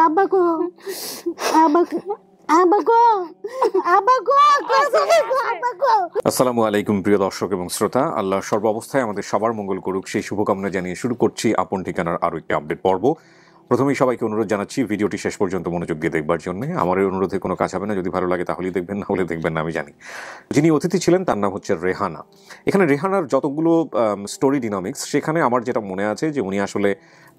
আব্বাগো আব্বাগো আসসালামু আলাইকুম প্রিয় দর্শক এবং শ্রোতা, আল্লাহ সর্ব অবস্থায় আমাদের সবার মঙ্গল করুক সেই শুভকামনা জানিয়ে শুরু করছি আপন ঠিকানার আরও একটি আপডেট পর্ব। প্রথমেই সবাইকে অনুরোধ জানাচ্ছি ভিডিওটি শেষ পর্যন্ত মনোযোগ দিয়ে দেখবার জন্য। আমার এই অনুরোধে কোনো কাজ হবে না, যদি ভালো লাগে তাহলেই দেখবেন, না হলে দেখবেন না আমি জানি। যিনি অতিথি ছিলেন তার নাম হচ্ছে রেহানা। এখানে রেহানার যতগুলো স্টোরি ডিনামিক্স, সেখানে আমার যেটা মনে আছে যে উনি আসলে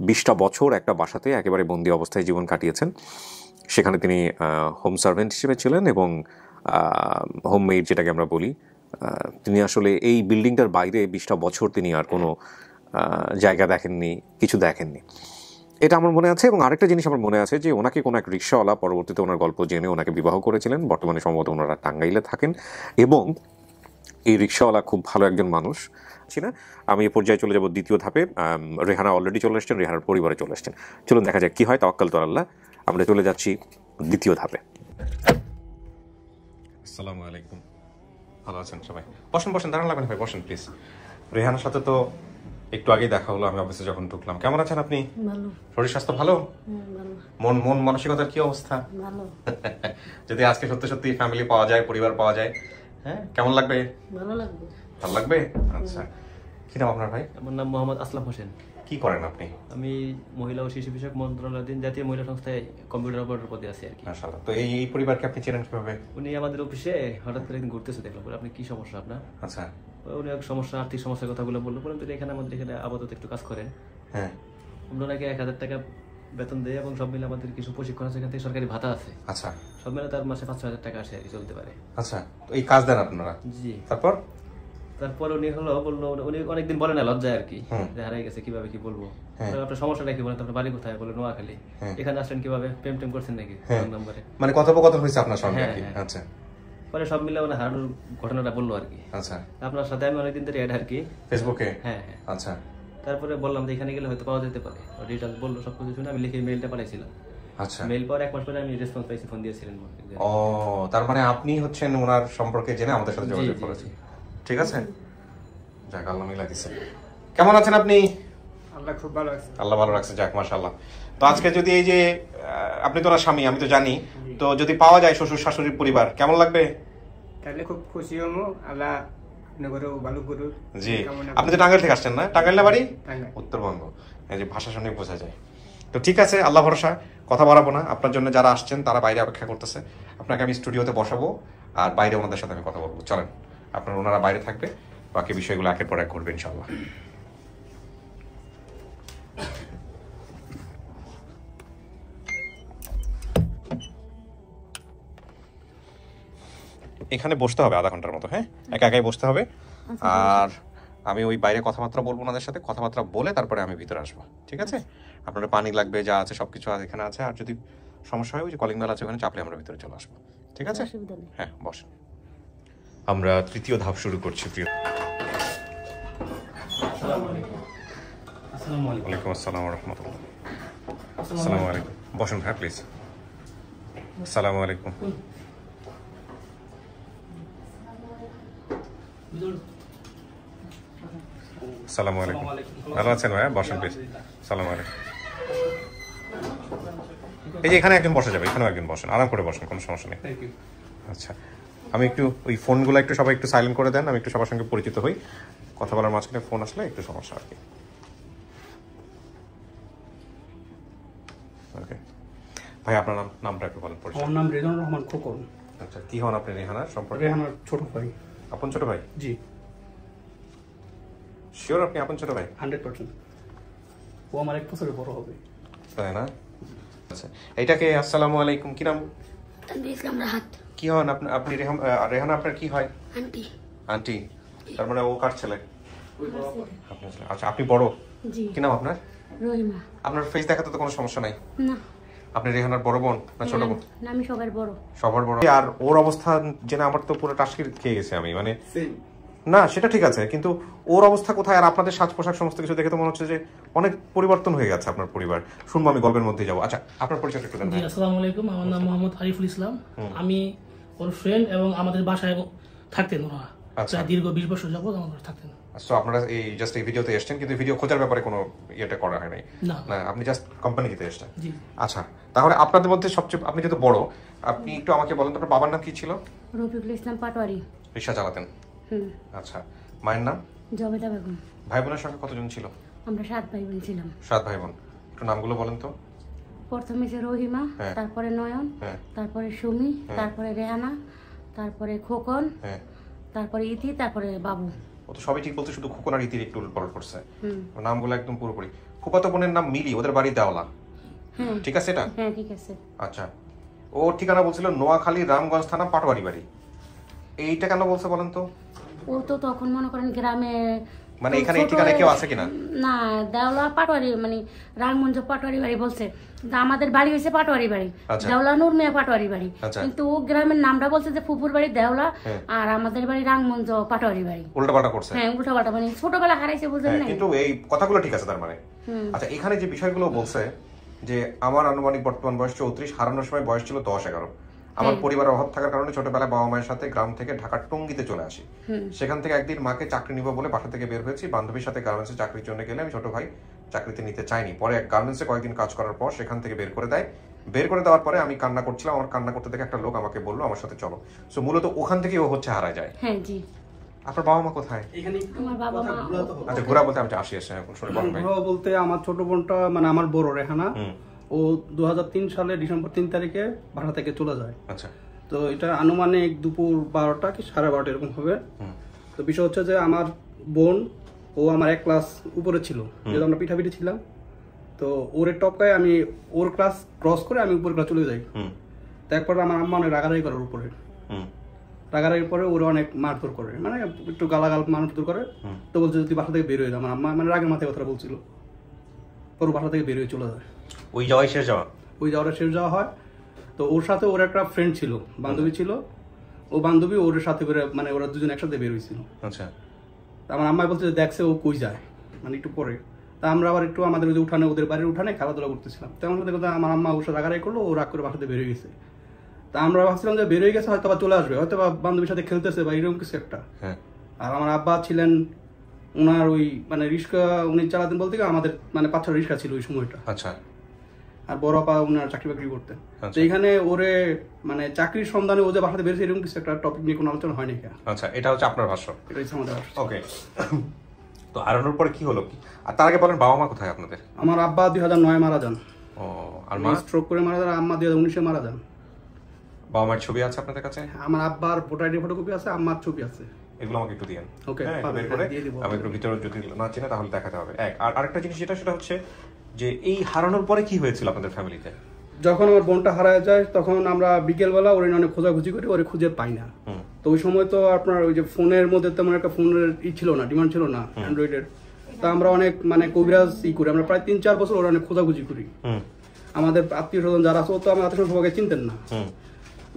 20টা বছর একটা বাসাতে একেবারে বন্দি অবস্থায় জীবন কাটিয়েছেন। সেখানে তিনি হোম সার্ভেন্ট হিসেবে ছিলেন এবং হোমমেড যেটাকে আমরা বলি, তিনি আসলে এই বিল্ডিংটার বাইরে 20টা বছর তিনি আর কোনো জায়গা দেখেননি, কিছু দেখেননি, এটা আমার মনে আছে। এবং আরেকটা জিনিস আমার মনে আছে যে ওনাকে কোনো এক রিক্সাওয়ালা পরবর্তীতে ওনার গল্প জেনে ওনাকে বিবাহ করেছিলেন। বর্তমানে সম্ভবত ওনারা টাঙ্গাইলে থাকেন এবং এই রিক্সাওয়ালা খুব ভালো একজন মানুষ না। আমি এ পর্যায়ে চলে যাব দ্বিতীয় ধাপে। রেহানা অলরেডি চলে এসছেন, রেহানার পরিবারে চলে এসছেন। চলুন দেখা যাক কী হয়, তাওয়াক্কাল তো আল্লাহ। আমরা চলে যাচ্ছি দ্বিতীয় ধাপে। আসসালামু আলাইকুম, ভালো আছেন সবাই? বসেন বসেন, দাঁড়ান লাগবেন ভাই, বসেন প্লিজ। রেহানার সাথে তো একটু আগেই দেখা হলো, আমি অফিসে যখন ঢুকলাম। কেমন আছেন আপনি? ভালো। শরীর স্বাস্থ্য ভালো? ভালো। মন মানসিকতার কি অবস্থা? ভালো। যদি আজকে সত্যি সত্যি ফ্যামিলি পাওয়া যায়, পরিবার পাওয়া যায়, হ্যাঁ কেমন লাগবে? ভালো লাগবে। ভালো লাগবে। আচ্ছা, কি নাম আপনার ভাই? আমার নাম মোহাম্মদ আসলাম হোসেন। কি করেন আপনি? আমি মহিলা ও শিশু বিষয়ক মন্ত্রণালয়ের জাতীয় মহিলা সংস্থায় কম্পিউটার অপারেটর পদে আছি আর কি। মাশাআল্লাহ। তো এই পরিবারকে আপনি চেনেন কিভাবে? উনি আমাদের অফিসে হঠাৎ করে একদিন ঘুরতেছে, দেখলাম। বলে আপনি কি সমস্যা আপনার? আচ্ছা। উনি এক সমস্যা, আর্থিক সমস্যার কথাগুলো বললো। বলেন তো এখানে আমাদের এখানে আপাতত একটু কাজ করেন। হ্যাঁ। আমরা ওনাকে 1000 টাকা বেতন দেয় এবং সব মিলে আমাদের কিছু প্রশিক্ষণ আছে, এখান থেকে সরকারি ভাতা আছে। আচ্ছা। সব মিলে তার মাসে 5-6 হাজার টাকা আসে আর কি, চলতে পারে। আচ্ছা, তো এই কাজ দেন আপনারা? জি। তারপর উনি বললো, উনি অনেকদিন বলে না, লজ্জায় আর কি, যে হারাই গেছে, কিভাবে কি বলবো। আপনার সমস্যাটা কি বলেন, আপনার বাড়ি কোথায়? বলে নোয়াখালী। এখানে আসলেন কিভাবে? প্রেম টেম করছেন নাকি নাম্বারে? মানে কথোপকথন হয়েছে আপনার সঙ্গে? আচ্ছা। পরে সব মিলে ওনা হারানোর ঘটনাটা বললো আর কি। আচ্ছা। আপনার সাথে আমি অনেকদিন ধরে অ্যাড আর কি ফেসবুকে। হ্যাঁ। আচ্ছা। তারপরে বললাম যে এখানে গেলে হয়তো পাওয়া যেতে পারে। ডিটেইলস বললো, সবকিছু শুনে আমি লিখে মেইলটা পাঠাইছিলাম। আচ্ছা। মেইল পর 1 মাস পরে আমি রেসপন্স পাইছি, ফোন দিয়েছিলেন। ও, তার মানে আপনি হচ্ছেন ওনার সম্পর্কে জেনে আমাদের সাথে যোগাযোগ করেছেন। ঠিক আছে, যাক আল্লাহ মিলা দিছে। কেমন আছেন আপনি? আল্লাহ খুব ভালো আছে। আল্লাহ ভালো রাখছে, যাক মাশাআল্লাহ। তো আজকে যদি এই যে আপনি তো ওনার স্বামী, আমি তো জানি, তো যদি পাওয়া যায় শ্বশুর শাশুড়ির পরিবার, কেমন লাগবে? তাহলে খুব খুশি হবো। আল্লাহ নগরেও ভালো করুক। জি। আপনি তো টাঙ্গাইল থেকে আসছেন না? টাঙ্গাইল না বাড়ি? টাঙ্গাইল। উত্তরবঙ্গ। এই যে ভাষা শুনে বোঝা যায়। তো ঠিক আছে, আল্লাহ ভরসা, কথা বাড়াবো না। আপনার জন্য যারা আসছেন তারা বাইরে অপেক্ষা করতেছে। আপনাকে আমি স্টুডিওতে বসাবো আর বাইরে ওনাদের সাথে আমি কথা বলবো। চলেন, আপনার ওনারা বাইরে থাকবে, বাকি বিষয়গুলো একের পর এক করবে ইনশাআল্লাহ। এখানে বসতে হবে আধা ঘন্টার মতো, হ্যাঁ? একাই বসতে হবে। আর আমি ওই বাইরে কথাবার্তা বলবো ওনাদের সাথে, কথাবার্তা বলে তারপরে আমি ভিতরে আসবো। ঠিক আছে? আপনার পানি লাগবে, যা আছে সবকিছু এখানে আছে। আর যদি সমস্যা হয়, ওই যে কলিং বেল আছে ওখানে চাপলে আমরা ভিতরে চলে আসবো। ঠিক আছে? হ্যাঁ, বসেন। আমরা তৃতীয় ধাপ শুরু করছি। প্রিয় ওয়ালাইকুম আসসালাম ওয়া রাহমাতুল্লাহ। আসসালামু আলাইকুম। বসুন হ্যাঁ প্লিজ। আসসালামু আলাইকুম। আসসালামু আলাইকুম। ভালো আছেন ভাইয়া? বসেন প্লিজ। আসসালামু আলাইকুম। এই যে এখানে একজন বসা যাবে, এখানেও একজন বসেন, আরাম করে বসেন, কোনো সমস্যা নেই। আচ্ছা, আমি একটু ওই ফোনগুলো একটু সবাই একটু সাইলেন্ট করে দেন, আমি একটু সবার সঙ্গে পরিচিত হই। কথা বলার মাঝখানে ফোন আসলে একটু সমস্যা আর কি। ওকে ভাই, আপনার নামটা একটু বলেন। আমার নাম রেজানুর রহমান খোকন। আচ্ছা, কি হন আপনি রেহানার সম্পর্কে? রেহানার ছোট ভাই। আপন ছোট ভাই? জি। শিওর আপনি আপন ছোট ভাই? 100%। ও আমার 1 বছরের বড় হবে। তাই না? আচ্ছা, এইটাকে আসসালামু আলাইকুম, কি নাম? ইসলাম রাহাত। কি হন আপনি? রেহানা আপনার কি হয়? আন্টি। আন্টি। তার মানে ও কার ছেলে? আপনার ছেলে। আচ্ছা, আপনি বড়? জি। কি নাম আপনার? রহিমা। আপনার ফেস দেখাতে তো কোনো সমস্যা নাই? না। আপনি রেহানার বড় বোন না ছোট বোন? না, আমি সবার বড়। সবার বড়। আর ওর অবস্থা জেনে আমার তো পুরো টাস্কির খেয়ে গেছে আমি, মানে না সেটা ঠিক আছে, কিন্তু ওর অবস্থা কোথায়? আর আপনাদের সাজ পোশাক সমস্ত কিছু দেখে তো মনে হচ্ছে যে অনেক পরিবর্তন হয়ে গেছে আপনার পরিবার। শুনবো, আমি গল্পের মধ্যে যাবো। আচ্ছা, আপনার পরিচয় একটু দেন। আসসালামু আলাইকুম, আমার নাম মোহাম্মদ আরিফুল ইসলাম। আমি ওর ফ্রেন্ড এবং আমাদের বাসায় থাকতেন ওরা। আচ্ছা দীর্ঘ 20 বছর যাবত আমার ঘরে থাকতেন। সো আপনারা এই জাস্ট এই ভিডিওতে এসেছেন, কিন্তু ভিডিও খোঁজার ব্যাপারে কোনো ইয়েটা করা হয় নাই না, আপনি জাস্ট কোম্পানিতে এসেছেন। জি। আচ্ছা, তাহলে আপনাদের মধ্যে সবচেয়ে, আপনি যেহেতু বড়, আপনি একটু আমাকে বলেন তো আপনার বাবার নাম কি ছিল? রফিকুল ইসলাম পাটোয়ারি। রিক্সা চালাতেন? আচ্ছা, মায়ের নাম? জবেদা বেগম। ভাই বোনের সংখ্যা কতজন ছিল? আমরা 7 ভাই বোন ছিলাম। 7 ভাই বোন। একটু নামগুলো বলেন তো। প্রথমে যে রহিমা, তারপরে নয়ন, তারপরে সুমি, তারপরে রেহানা, তারপরে খোকন, তারপরে ইতি, তারপরে বাবু। ও তো সবই ঠিক বলতে, শুধু খোকন আর ইতির একটু উল্টপাল্ট করছে নামগুলো একদম পুরোপুরি। ফুফাতো বোনের নাম মিলি, ওদের বাড়ি দেওলা, ঠিক আছে এটা? হ্যাঁ ঠিক আছে। আচ্ছা, ওর ঠিকানা বলছিল নোয়াখালী রামগঞ্জ থানা পাটোয়ারি বাড়ি। এইটা কেন বলছে বলেন তো? ও তো তখন মনে করেন গ্রামে, মানে এখানে এই ঠিকানায় কেউ আছে কিনা? না, দেওলা পাটোয়ারি মানে রামগঞ্জ পাটোয়ারি বাড়ি বলছে, কিন্তু আমাদের বাড়ি হয়েছে পাটোয়ারি বাড়ি, দেওলা নুরমিয়া পাটোয়ারি বাড়ি, কিন্তু ও গ্রামের নামটা বলছে যে ফুপুর বাড়ি দেওলা আর আমাদের বাড়ি রামগঞ্জ পাটোয়ারি বাড়ি। উল্টাপাল্টা করছে। হ্যাঁ উল্টাপাল্টা, মানে ছোটবেলা হারাইছে বুঝলেন না, কিন্তু এই কথাগুলো ঠিক আছে তার মানে। আচ্ছা, এখানে যে বিষয়গুলো বলছে যে আমার আনুমানিক বর্তমান বয়স 34, হারানোর সময় বয়স ছিল 10-11। আমার পরিবারের অভাব থাকার কারণে ছোটবেলায় বাবা মায়ের সাথে গ্রাম থেকে ঢাকার টঙ্গীতে চলে আসি। সেখান থেকে একদিন মাকে চাকরি নিব বলে বাসা থেকে বের হয়েছি। বান্ধবীর সাথে গার্মেন্টসে চাকরির জন্য গেলে আমি ছোট ভাই চাকরিতে নিতে চাইনি। পরে গার্মেন্টসে কয়েকদিন কাজ করার পর সেখান থেকে বের করে দেয়। বের করে দেওয়ার পরে আমি কান্না করছিলাম, আমার কান্না করতে দেখে একটা লোক আমাকে বললো আমার সাথে চলো। সো মূলত ওখান থেকে ও হচ্ছে হারায় যায়। হ্যাঁ জি। আপনার বাবা মা কোথায়? আমার বাবা মা, আচ্ছা, ঘোরা বলতে আমি আসি আসে এখন শুনে বলেন ভাই। ঘোরা বলতে আমার ছোট বোনটা, মানে আমার বড় রেহানা, ও 2003 সালে ডিসেম্বর 3 তারিখে বাসা থেকে চলে যায়। আচ্ছা, তো এটা আনুমানিক দুপুর 12টা কি 12:30 এরকম হবে। তো বিষয় হচ্ছে যে আমার বোন, ও আমার 1 ক্লাস উপরে ছিল, যেহেতু আমরা পিঠাপিঠি ছিলাম। তো ওর টপকায় আমি ওর ক্লাস ক্রস করে আমি উপরে ক্লাস চলে যাই। তো একবার আমার আম্মা অনেক রাগারাগি করে ওর উপরে, রাগারাগির পরে ওরা অনেক মারধর করে, মানে একটু গালাগাল মারধর করে। তো বলছে যদি বাসা থেকে বের হয়ে যায়, আমার আম্মা মানে রাগের মাথায় কথা বলছিল, ওর বাসা থেকে বের হয়ে চলে যায়। ওই যাওয়াই শেষ যাওয়া? ওই যাওয়াটা শেষ যাওয়া হয়। তো ওর সাথে ওর একটা ফ্রেন্ড ছিল, বান্ধবী ছিল, ও বান্ধবী ওর সাথে করে, মানে ওরা দুজন একসাথে বের হয়েছিল। আচ্ছা, আমার আম্মা বলছে যে দেখছে ও কই যায়, মানে একটু পরে। তা আমরা আবার একটু আমাদের ওই যে উঠানে, ওদের বাড়ির উঠানে খেলাধুলা করতেছিলাম। তেমন সাথে কথা আমার আম্মা ওর সাথে রাগারাগি করলো, ও রাগ করে বাসাতে বের হয়ে গেছে। তা আমরা ভাবছিলাম যে বের হয়ে গেছে, হয়তো বা চলে আসবে, হয়তো বা বান্ধবীর সাথে খেলতেছে বা এরকম কিছু একটা। আর আমার আব্বা ছিলেন, ওনার ওই মানে রিক্সা উনি চালাতেন বলতে আমাদের মানে 5-6 রিক্সা ছিল ওই সময়টা। আচ্ছা, আর বড় আপা ওনার চাকরি বাকরি করতেন। তো এখানে ওরে মানে চাকরির সন্ধানে ও যে বাসাতে বেরিয়েছে, এরকম কিছু একটা টপিক নিয়ে কোনো আলোচনা হয়নি। আচ্ছা, এটা হচ্ছে আপনার ভাষ্য। এটা হচ্ছে আমাদের ভাষ্য। ওকে, তো হারানোর পরে কি হলো কি? আর তার আগে বলেন বাবা মা কোথায় আপনাদের? আমার আব্বা 2009 মারা যান। ও, আর মা? স্ট্রোক করে মারা যান। আম্মা 2019 মারা যান। বাবা মায়ের ছবি আছে আপনাদের কাছে? আমার আব্বার ভোটার আইডি ফটোকপি আছে, আম্মার ছবি আছে। এগুলো আমাকে একটু দিয়েন। ওকে, আমি একটু ভিতরে যদি না চিনে তাহলে দেখাতে হবে। আর আরেকটা জিনিস সেটা হচ্ছে যে এই হারানোর পরে কি হয়েছিল আপনাদের ফ্যামিলিতে? যখন আমার বোনটা হারা যায়, তখন আমরা বিকেলবেলা ওরে অনেক খোঁজাখুঁজি করি, ওরে খুঁজে পাই না। তো ওই সময় তো আপনার ওই যে ফোনের মধ্যে তেমন একটা ফোনের ছিল না, ডিমান্ড ছিল না অ্যান্ড্রয়েডের। তো আমরা অনেক মানে কবিরাজ করি, আমরা প্রায় 3-4 বছর ওরা অনেক খোঁজাখুঁজি করি। আমাদের আত্মীয় স্বজন যারা আছে, ও তো আমার আত্মীয় সবাইকে চিনতেন না।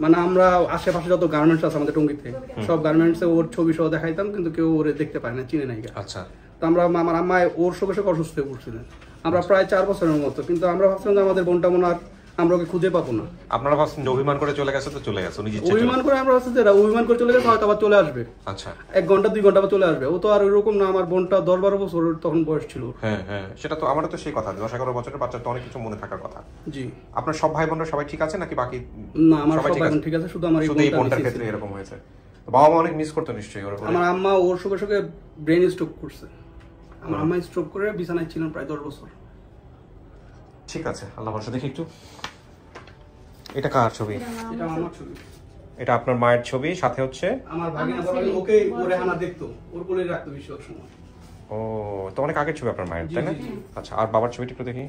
মানে আমরা আশেপাশে যত গার্মেন্টস আছে আমাদের টঙ্গীতে, সব গার্মেন্টসে ওর ছবি সহ দেখাইতাম, কিন্তু কেউ ওরে দেখতে পায় না, চিনে নাই। আচ্ছা, তো আমরা, আমার আম্মা ওর সঙ্গে সঙ্গে অসুস্থ হয়ে পড়ছিলেন, আমরা প্রায় 4 বছরের মতো। কিন্তু আমরা ভাবছিলাম যে আমাদের বোনটা মনে হয় আমরা ওকে খুঁজে পাবো না। আপনারা ভাবছেন যে অভিমান করে চলে গেছে, তো চলে গেছে উনি অভিমান করে, আমরা ভাবছি যে অভিমান করে চলে গেছে, হয়তো আবার চলে আসবে। আচ্ছা, 1 ঘন্টা 2 ঘন্টা আবার চলে আসবে। ও তো আর ওইরকম না, আমার বোনটা 10-12 বছর তখন বয়স ছিল। হ্যাঁ হ্যাঁ, সেটা তো আমারও তো সেই কথা, 10-11 বছরের বাচ্চা তো অনেক কিছু মনে থাকার কথা। জি। আপনার সব ভাই বোনরা সবাই ঠিক আছে নাকি বাকি? না, আমার সব ভাই বোন ঠিক আছে, শুধু আমার এই বোনটার ক্ষেত্রে এরকম হয়েছে। বাবা মা অনেক মিস করতে নিশ্চয়ই ওর উপরে। আমার আম্মা ওর সঙ্গে সঙ্গে ব্রেন স্ট্রোক করছে। আমার আম্মা স্ট্রোক করে বিছানায় ছিলেন প্রায় 10 বছর। ঠিক আছে, আল্লাহ ভরসা। দেখি একটু, এটা কার ছবি? এটা আমার ছবি। এটা আপনার মায়ের ছবি, সাথে হচ্ছে আমার ভাগিনা বড়, ওকে ওরে হানা দেখতো, ওর কোলে রাখতো বেশি সময়। ও, তো অনেক আগের ছবি আপনার মায়ের, তাই না? আচ্ছা, আর বাবার ছবিটা একটু দেখি।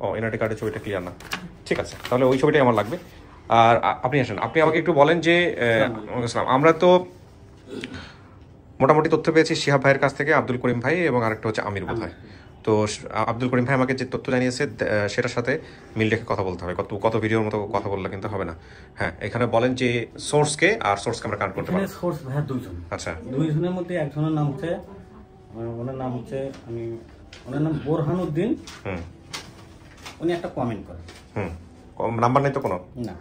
ও, এনআইডি কার্ডের ছবিটা ক্লিয়ার না। ঠিক আছে, তাহলে ওই ছবিটাই আমার লাগবে। আর আপনি আসেন, আপনি আমাকে একটু বলেন যে আমরা তো মোটামুটি তথ্য পেয়েছি শিহাব ভাইয়ের কাছ থেকে, আব্দুল করিম ভাই এবং আরেকটা হচ্ছে আমির বোধহয়। তো আব্দুল করিম ভাই আমাকে যে তথ্য জানিয়েছে সেটার সাথে মিল রেখে কথা বলতে হবে, কত ভিডিওর মতো কথা বললে কিন্তু হবে না। হ্যাঁ, এখানে বলেন যে সোর্সকে, আর সোর্সকে আমরা কানেক্ট করতে পারি। সোর্স ভাই 2 জন। আচ্ছা, 2 জনের মধ্যে একজনের নাম হচ্ছে, ওনার নাম হচ্ছে ওনার নাম বোরহানুদ্দিন। উনি একটা কমেন্ট করেন। নাম্বার নেই তো কোনো? না,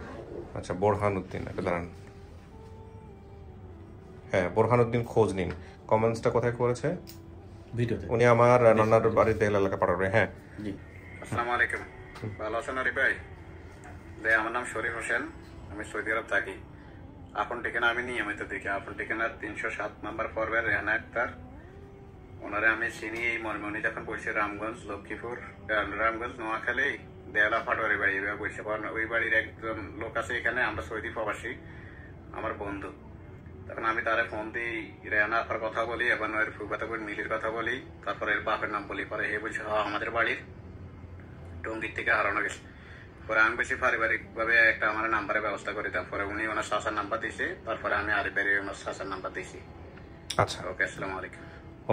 আচ্ছা, বোরহানউদ্দিন, একটা দাঁড়ান। হ্যাঁ, বোরহানউদ্দিন খোঁজ নিন, কমেন্টসটা কোথায় করেছে? ভিডিওতে। উনি আমার নানার বাড়ির দেহলা এলাকা পাঠাবে। হ্যাঁ জি। আসসালামু আলাইকুম, ভালো আছেন আরিফ ভাই? আমার নাম শরীফ হোসেন, আমি সৌদি আরব থাকি। আপন ঠিকানা আমি নিয়মিত দেখি, আপন ঠিকানা 307 নম্বর পর্বের রেহানা আক্তার। ওনারে আমি চিনি এই মর্মে, উনি যখন বলছে রামগঞ্জ, লক্ষ্মীপুর, রামগঞ্জ, নোয়াখালী, দেওলা পাটোয়ারি বাড়ি এভাবে বলছে। ওই বাড়ির একজন লোক আছে এখানে, আমরা সৌদি প্রবাসী, আমার বন্ধু। তখন আমি তারে ফোন দিই, রেহানা আপার কথা বলি এবং ওর ফুফাতো বোন মিলির কথা বলি, তারপরে এর বাপের নাম বলি। পরে এ বলছে হ্যাঁ আমাদের বাড়ির টঙ্গির থেকে হারানো গেছে। পরে আমি বেশি পারিবারিক ভাবে একটা আমার নাম্বারের ব্যবস্থা করে দেন। পরে উনি ওনার শাসার নাম্বার দিয়েছে, তারপরে আমি আরিফ ভাই ওনার শাসার নাম্বার দিয়েছি। আচ্ছা, ওকে, আসসালামু আলাইকুম।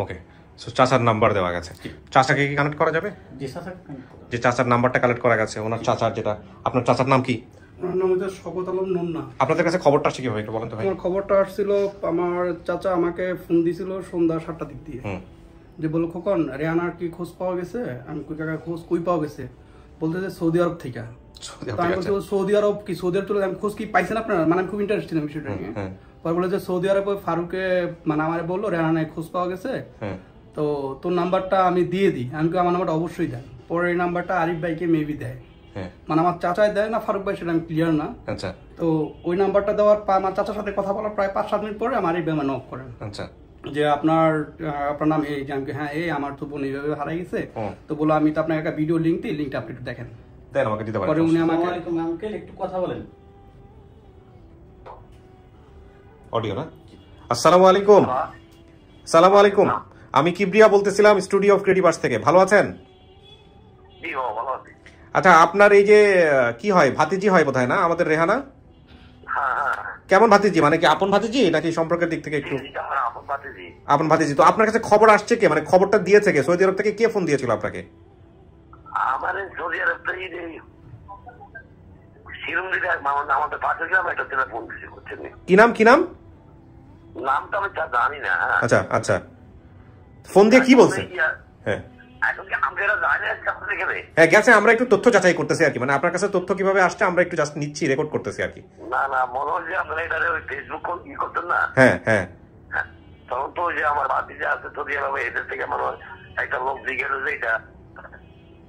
ওকে, সো চাচার নাম্বার দেওয়া গেছে। চাচাকে কি কানেক্ট করা যাবে? জি স্যার। যে চাচার নাম্বারটা কালেক্ট করা গেছে, ওনার চাচার যেটা, আপনার চাচার নাম কি? আমার নাম হচ্ছে শওকত আলম নন্না। আপনাদের কাছে খবরটা আসছে কিভাবে একটু বলেন তো ভাই? আমার খবরটা আসছিল, আমার চাচা আমাকে ফোন দিছিল সন্ধ্যা 7টার দিক দিয়ে, যে বলো খোকন রেহানার কি খোঁজ পাওয়া গেছে? আমি কই কাকা খোঁজ কই পাওয়া গেছে? বলতে যে সৌদি আরব থেকে। আমি বলছি সৌদি আরব কি? সৌদি আরব চলে আমি খোঁজ কি পাইছেন আপনারা? মানে আমি খুব ইন্টারেস্টেড ছিলাম বিষয়টা নিয়ে। পরে বলে যে সৌদি আরব ফারুকে মানে আমার বললো রেহানার খোঁজ পাওয়া গেছে, তো তোর নাম্বারটা আমি দিয়ে দিই। আমি আমার নাম্বারটা অবশ্যই দেন। পরে এই নাম্বারটা আরিফ ভাইকে মেবি দেয়, মানে আমার চাচাই দেয় না ফারুক ভাই, সেটা আমি ক্লিয়ার না। আচ্ছা, তো ওই নাম্বারটা দেওয়ার পর আমার চাচার সাথে কথা বলার প্রায় 5-7 মিনিট পরে আমার আরিফ ভাই নক করেন। আচ্ছা, যে আপনার নাম এই, যে আমি হ্যাঁ এই আমার তো বোন এইভাবে হারাই গেছে। তো বলো আমি তো আপনাকে একটা ভিডিও লিঙ্ক দিই, লিঙ্কটা আপনি একটু দেখেন। দেন আমাকে দিতে পারেন। পরে উনি আমাকে আঙ্কেল একটু কথা বলেন। অডিও না? আসসালামু আলাইকুম। আসসালামু আলাইকুম, আমি কিবরিয়া বলতেছিলাম স্টুডিও অফ ক্রিয়েটিভার্স থেকে। ভালো আছেন? জি ভালো আছি। আচ্ছা, আপনার এই যে কি হয়, ভাতিজি হয় বোধহয় না আমাদের রেহানা? হ্যাঁ। কেমন ভাতিজি, মানে কি আপন ভাতিজি নাকি সম্পর্কের দিক থেকে একটু? আপন ভাতিজি। তো আপনার কাছে খবর আসছে কে, মানে খবরটা দিয়েছে কে? সৌদি আরব থেকে কে ফোন দিয়েছিল আপনাকে? আমার সৌদি আরব থেকে আমাদের পাশে গ্রামে একটা ছেলে ফোন দিয়েছে, বুঝছেন? কি নাম? কি নাম? নামটা আমি জানি না। আচ্ছা আচ্ছা, ফোন দিয়ে কি বলছে? হ্যাঁ হ্যাঁ গেছে, আমরা একটু তথ্য যাচাই করতেছি আর কি, মানে আপনার কাছে তথ্য কিভাবে আসছে আমরা একটু জাস্ট নিচ্ছি, রেকর্ড করতেছি আর কি। না না, মনে হয় যে আপনারা এটা ফেসবুক ই করতেন না? হ্যাঁ হ্যাঁ, তখন তো যে আমার বাতি যে আছে তো দিয়ে এদের থেকে মনে হয় একটা লোক দিয়ে গেল যে এটা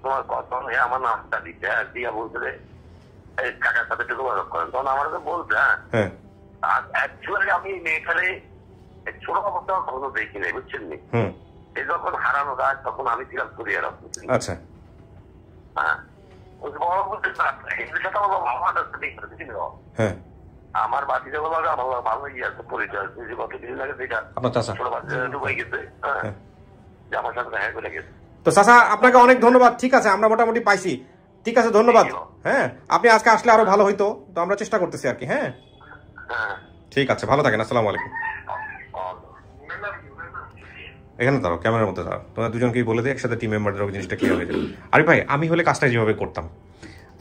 তোমার কথা আমার নামটা দিচ্ছে, হ্যাঁ দিয়া বলতে কাকার সাথে একটু যোগাযোগ করেন। তখন আমার তো বলছে হ্যাঁ অ্যাকচুয়ালি আমি মেয়েখানে ছোট খবরটা কখনো দেখি নাই, বুঝছেন? এই যখন হারানো যায় তখন আমি ছিলাম সৌদি আরব। আচ্ছা, হ্যাঁ বড় বলতে এদের সাথে আমার হ্যাঁ আমার বাতি যাবো আমার ভালো গিয়েছে পরিচয় গত কিছুদিন আগে যেটা ছোট বাচ্চা ডুবাই গেছে, হ্যাঁ যে আমার সাথে দেখা করে গেছে। তো চাচা আপনাকে অনেক ধন্যবাদ। ঠিক আছে, আমরা মোটামুটি পাইছি। ঠিক আছে, ধন্যবাদ। হ্যাঁ, আপনি আজকে আসলে আরো ভালো হইতো, তো আমরা চেষ্টা করতেছি আর কি। হ্যাঁ ঠিক আছে, ভালো থাকেন। আসসালামু আলাইকুম। এখানে দাঁড়াও, ক্যামেরার মধ্যে দাঁড়াও, তোমরা দুজনকেই বলে দিই একসাথে, টিম মেম্বারদের জিনিসটা ক্লিয়ার হয়ে যাবে। আরে ভাই, আমি হলে কাজটা যেভাবে করতাম,